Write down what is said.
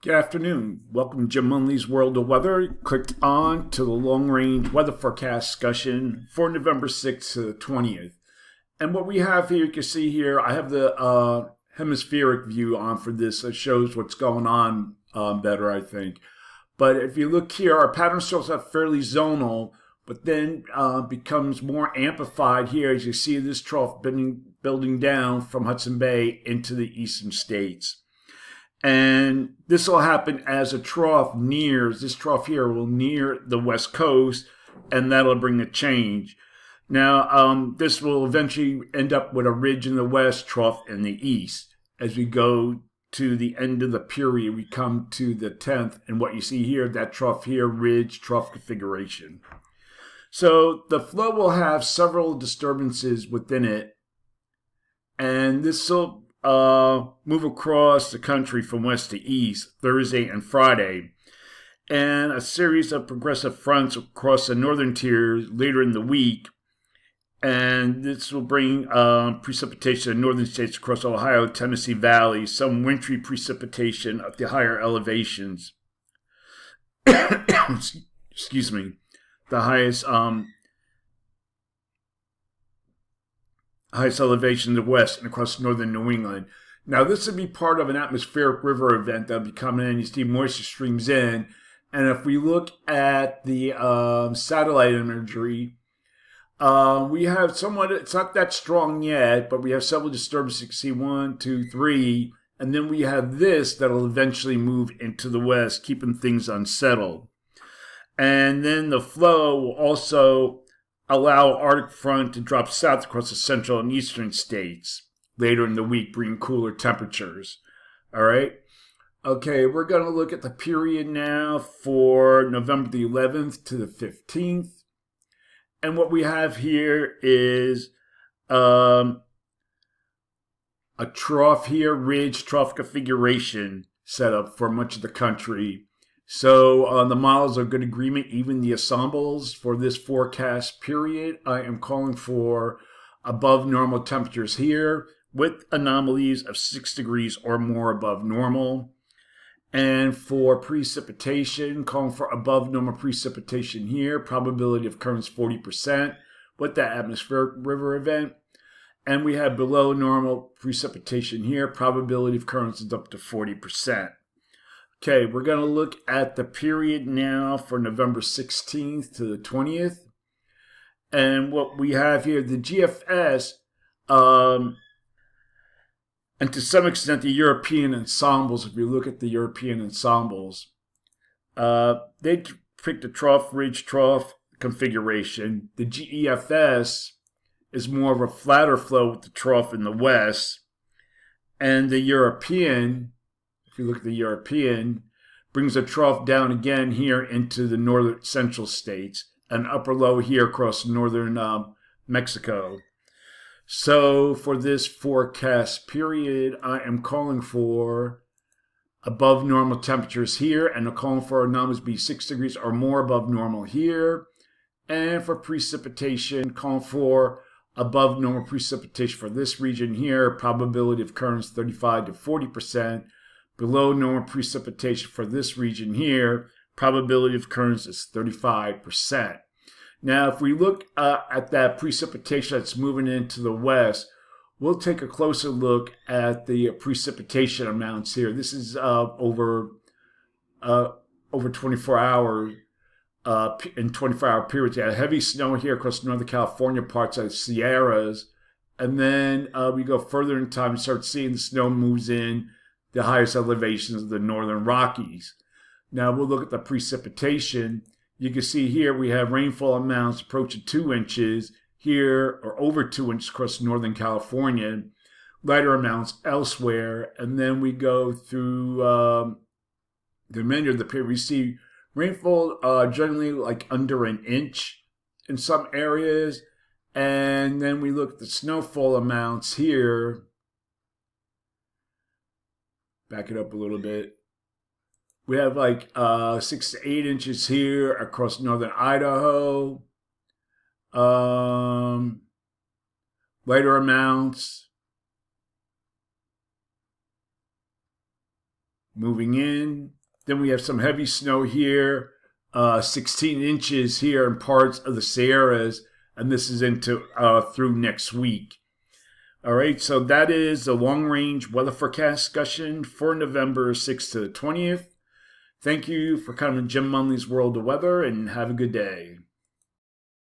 Good afternoon. Welcome to Jim Munley's World of Weather. Clicked on to the long-range weather forecast discussion for November 6th to the 20th. And what we have here, you can see here, I have the hemispheric view on for this. It shows what's going on better, I think. But if you look here, our pattern starts out fairly zonal, but then becomes more amplified here as you see this trough building down from Hudson Bay into the eastern states. And this will happen as a trough nears, this trough here will near the west coast, and that'll bring a change. Now, this will eventually end up with a ridge in the west, trough in the east. As we go to the end of the period, we come to the 10th, and what you see here, that trough here, ridge, trough configuration. So the flow will have several disturbances within it, and this will move across the country from west to east Thursday and Friday, and a series of progressive fronts across the northern tier later in the week. And this will bring precipitation in northern states across Ohio, Tennessee Valley, some wintry precipitation at the higher elevations. Excuse me. The highest elevation in the west and across northern New England. Now, this would be part of an atmospheric river event that will be coming in. You see moisture streams in. And if we look at the satellite imagery, we have somewhat, it's not that strong yet, but we have several disturbances. You can see 1, 2, 3. And then we have this that will eventually move into the west, keeping things unsettled. And then the flow will also allow Arctic front to drop south across the central and eastern states later in the week, bringing cooler temperatures. All right. Okay, we're going to look at the period now for November the 11th to the 15th. And what we have here is a trough here, ridge, trough configuration set up for much of the country. So the models are good agreement, even the ensembles for this forecast period. I am calling for above normal temperatures here with anomalies of 6 degrees or more above normal. And for precipitation, calling for above normal precipitation here, probability of occurrence 40% with that atmospheric river event. And we have below normal precipitation here, probability of occurrence is up to 40%. Okay, we're going to look at the period now for November 16th to the 20th. And what we have here, the GFS, and to some extent the European ensembles, if you look at the European ensembles, they picked a trough, ridge, trough configuration. The GEFS is more of a flatter flow with the trough in the west. And the European, if you look at the European, brings a trough down again here into the northern central states, an upper low here across northern Mexico. So for this forecast period, I am calling for above normal temperatures here, and I'm calling for anomalies to be 6 degrees or more above normal here. And for precipitation, calling for above normal precipitation for this region here, probability of occurrence 35 to 40%. Below normal precipitation for this region here, probability of occurrence is 35%. Now, if we look at that precipitation that's moving into the west, we'll take a closer look at the precipitation amounts here. This is over 24 hours, in 24-hour periods. You have heavy snow here across Northern California, parts of the Sierras. And then we go further in time and start seeing the snow moves in the highest elevations of the northern Rockies. Now we'll look at the precipitation. You can see here we have rainfall amounts approaching 2 inches here, or over 2 inches across northern California, lighter amounts elsewhere. And then we go through the remainder of the period. We see rainfall generally like under an inch in some areas. And then we look at the snowfall amounts here. Back it up a little bit. We have like 6 to 8 inches here across northern Idaho. Lighter amounts moving in. Then we have some heavy snow here, 16 inches here in parts of the Sierras, and this is into through next week. All right, so that is the long-range weather forecast discussion for November 6th to the 20th. Thank you for coming to Jim Munley's World of Weather, and have a good day.